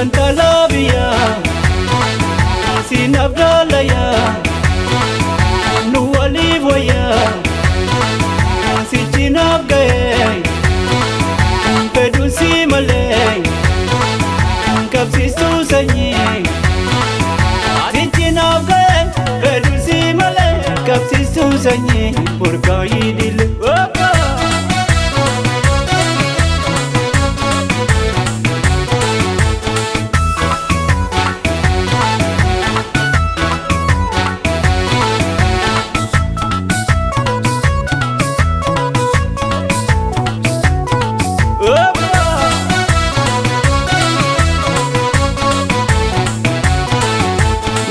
Tantalabia Sinabdalaya Nuwalivoya Sichinabgay Pedusi malay Kapsistu sanyi Sichinabgay Pedusi malay Kapsistu sanyi Purkayi dil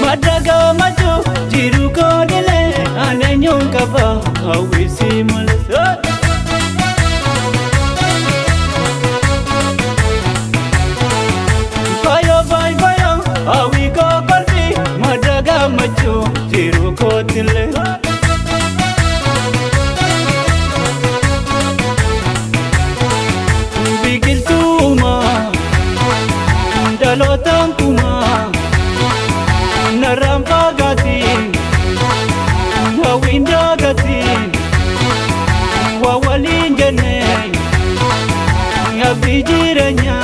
Madaga maju jiru kodile anenyon kaba awisi malasa Bayo bay bayo awi ko kolbi madaga maju jiru kodile Bigil tuma dalotam kuma Narampagati Wawindagati Wawalinjane Abijiranya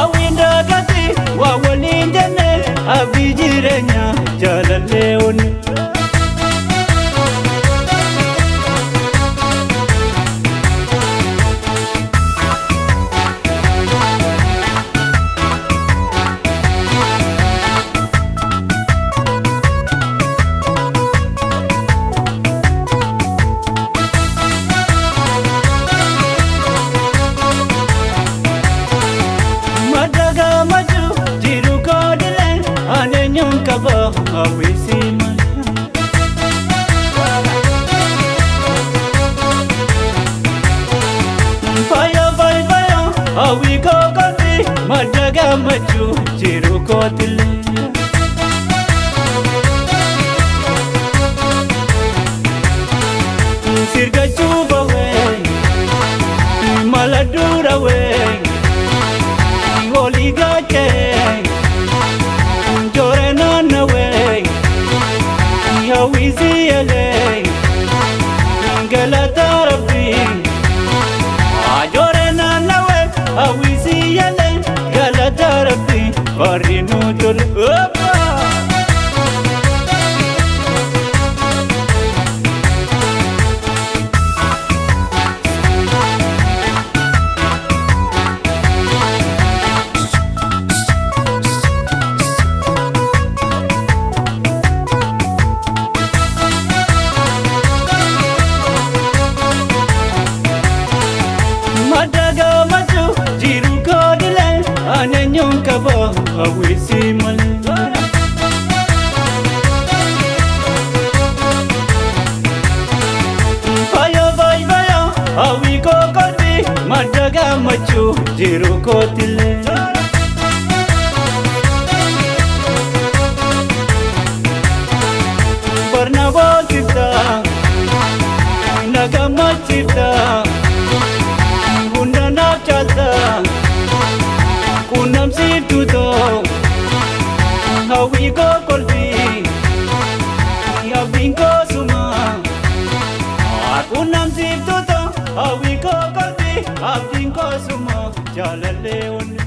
Awindagati Wawalinjane Abijiranya Jalaleone Kaba awisi Faya faya faya awi ko kati madaga maju jiru kotile Sirga chuba we maladura we Goliga che Hawizi alay Galata Rabbi Ajorena nawe Hawizi alay Galata Rabbi Farinu tul Madaga maju jiru kodile anenyon kaba awisi malay Faya faya faya awi ko kodbi madaga maju jiru kodile Barnabo sita nagama sita Kunam si tuto Hawi ko kolbi Habing ko suma Kunam si tuto Hawi ko kolbi Habing ko suma Jalaleon